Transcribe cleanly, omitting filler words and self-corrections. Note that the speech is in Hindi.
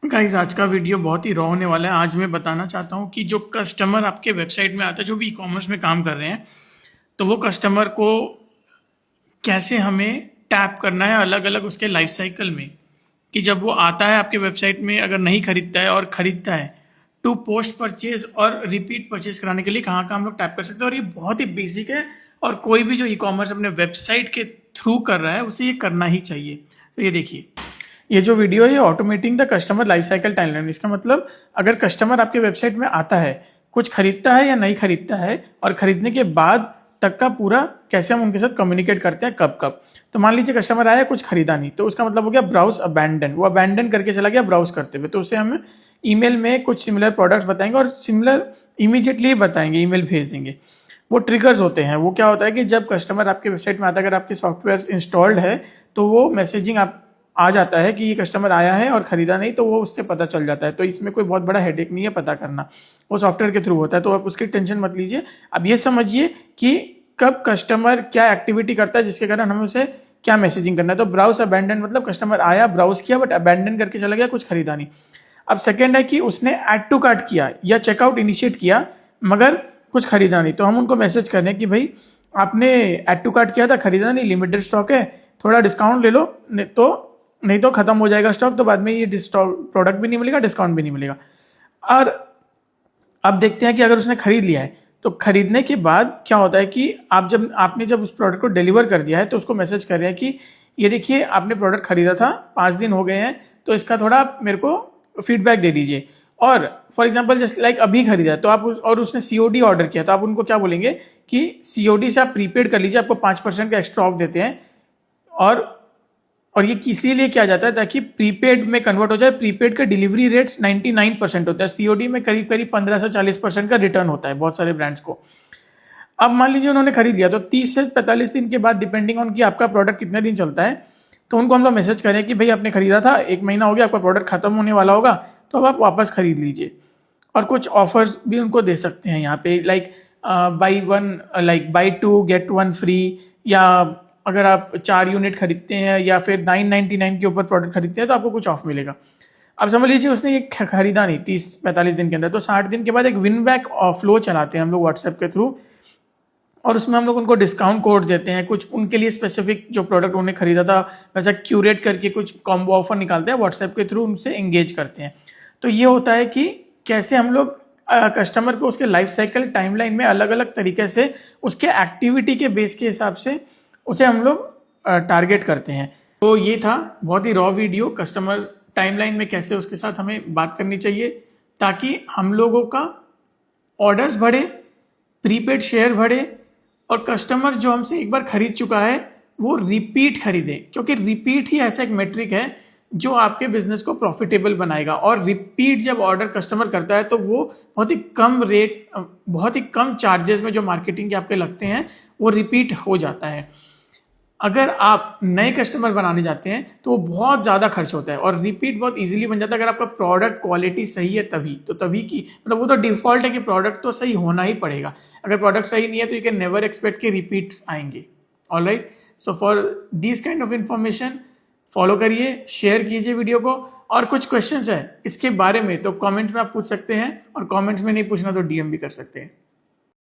गाइस आज का वीडियो बहुत ही रॉ होने वाला है। आज मैं बताना चाहता हूँ कि जो कस्टमर आपके वेबसाइट में आता है, जो भी ई कॉमर्स में काम कर रहे हैं, तो वो कस्टमर को कैसे हमें टैप करना है अलग अलग उसके लाइफ साइकिल में। कि जब वो आता है आपके वेबसाइट में, अगर नहीं खरीदता है और खरीदता है, टू पोस्ट परचेज और रिपीट परचेज कराने के लिए कहाँ कहाँ हम लोग टैप कर सकते हैं। और ये बहुत ही बेसिक है और कोई भी जो ई कॉमर्स अपने वेबसाइट के थ्रू कर रहा है उसे ये करना ही चाहिए। तो ये देखिए, ये जो वीडियो है ये automating the customer life cycle timeline. इसका मतलब अगर कस्टमर आपके वेबसाइट में आता है, कुछ खरीदता है या नहीं खरीदता है, और खरीदने के बाद तक का पूरा कैसे हम उनके साथ कम्युनिकेट करते हैं, कब कब। तो मान लीजिए कस्टमर आया, कुछ खरीदा नहीं, तो उसका मतलब हो गया ब्राउज अबैंडन। वो अबैंडन करके चला गया ब्राउज करते हुए। तो उसे हम ईमेल में कुछ सिमिलर प्रोडक्ट्स बताएंगे और सिमिलर इमीडिएटली बताएंगे, ईमेल भेज देंगे। वो ट्रिगर्स होते हैं। वो क्या होता है कि जब कस्टमर आपके वेबसाइट में आता है, अगर आपके सॉफ्टवेयर इंस्टॉल्ड है तो वो मैसेजिंग आप आ जाता है कि ये कस्टमर आया है और ख़रीदा नहीं, तो वो उससे पता चल जाता है। तो इसमें कोई बहुत बड़ा हेडेक नहीं है पता करना, वो सॉफ्टवेयर के थ्रू होता है। तो आप उसकी टेंशन मत लीजिए। अब ये समझिए कि कब कस्टमर क्या एक्टिविटी करता है जिसके कारण हमें उसे क्या मैसेजिंग करना है। तो ब्राउज अबैंडन मतलब कस्टमर आया, ब्राउज किया, बट अबैंडन करके चला गया, कुछ खरीदा नहीं। अब सेकेंड है कि उसने ऐड टू कार्ट किया या चेकआउट इनिशिएट किया मगर कुछ खरीदा नहीं। तो हम उनको मैसेज कर रहे हैं कि भाई आपने ऐड टू कार्ट किया था, खरीदा नहीं, लिमिटेड स्टॉक है, थोड़ा डिस्काउंट ले लो, नहीं तो खत्म हो जाएगा स्टॉक, तो बाद में ये प्रोडक्ट भी नहीं मिलेगा, डिस्काउंट भी नहीं मिलेगा। और अब देखते हैं कि अगर उसने खरीद लिया है तो खरीदने के बाद क्या होता है कि आपने जब उस प्रोडक्ट को डिलीवर कर दिया है तो उसको मैसेज कर रहे हैं कि ये देखिए आपने प्रोडक्ट खरीदा था, 5 दिन हो गए हैं, तो इसका थोड़ा आप मेरे को फीडबैक दे दीजिए। और फॉर एग्जांपल जस्ट लाइक अभी खरीदा तो आप और उसने सीओडी ऑर्डर किया, तो आप उनको क्या बोलेंगे कि सीओडी से आप प्रीपेड कर लीजिए, आपको 5% का एक्स्ट्रा ऑफ देते हैं। और ये इसीलिए किया जाता है ताकि प्रीपेड में कन्वर्ट हो जाए। प्रीपेड का डिलीवरी रेट्स 99% होता है, सीओडी में करीब करीब 15 से 40% का रिटर्न होता है बहुत सारे ब्रांड्स को। अब मान लीजिए उन्होंने खरीद लिया, तो 30 से 45 दिन के बाद, डिपेंडिंग ऑन कि आपका प्रोडक्ट कितने दिन चलता है, तो उनको हम लोग मैसेज करें कि भाई आपने खरीदा था, 1 महीना हो गया, आपका प्रोडक्ट खत्म होने वाला होगा, तो अब आप वापस खरीद लीजिए। और कुछ ऑफर्स भी उनको दे सकते हैं यहाँ पे, लाइक बाई 2 गेट 1 फ्री, या अगर आप 4 यूनिट खरीदते हैं या फिर 999 के ऊपर प्रोडक्ट खरीदते हैं तो आपको कुछ ऑफ मिलेगा। अब समझ लीजिए उसने ये खरीदा नहीं 30-45 दिन के अंदर, तो 60 दिन के बाद एक विन बैक फ्लो चलाते हैं हम लोग व्हाट्सएप के थ्रू, और उसमें हम लोग उनको डिस्काउंट कोड देते हैं, कुछ उनके लिए स्पेसिफिक जो प्रोडक्ट उन्होंने खरीदा था वैसा क्यूरेट करके कुछ कॉम्बो ऑफर निकालते हैं, व्हाट्सएप के थ्रू उनसे एंगेज करते हैं। तो ये होता है कि कैसे हम लोग कस्टमर को उसके लाइफ साइकिल टाइमलाइन में अलग अलग तरीके से उसके एक्टिविटी के बेस के हिसाब से उसे हम लोग टारगेट करते हैं। तो ये था बहुत ही रॉ वीडियो, कस्टमर टाइमलाइन में कैसे उसके साथ हमें बात करनी चाहिए ताकि हम लोगों का ऑर्डर्स बढ़े, प्रीपेड शेयर बढ़े, और कस्टमर जो हमसे एक बार खरीद चुका है वो रिपीट खरीदे, क्योंकि रिपीट ही ऐसा एक मेट्रिक है जो आपके बिजनेस को प्रॉफिटेबल बनाएगा। और रिपीट जब ऑर्डर कस्टमर करता है तो वो बहुत ही कम रेट, बहुत ही कम चार्जेस में जो मार्केटिंग के आपके लगते हैं वो रिपीट हो जाता है। अगर आप नए कस्टमर बनाने जाते हैं तो वो बहुत ज़्यादा खर्च होता है, और रिपीट बहुत इजीली बन जाता है अगर आपका प्रोडक्ट क्वालिटी सही है तभी। तो तभी की मतलब वो तो डिफॉल्ट है कि प्रोडक्ट तो सही होना ही पड़ेगा। अगर प्रोडक्ट सही नहीं है तो यू कैन नेवर एक्सपेक्ट कि रिपीट्स आएंगे। Alright, so for this kind of information follow करिए, शेयर कीजिए वीडियो को। और कुछ क्वेश्चंस है इसके बारे में तो कमेंट्स में आप पूछ सकते हैं, और कमेंट्स में नहीं पूछना तो डीएम भी कर सकते हैं।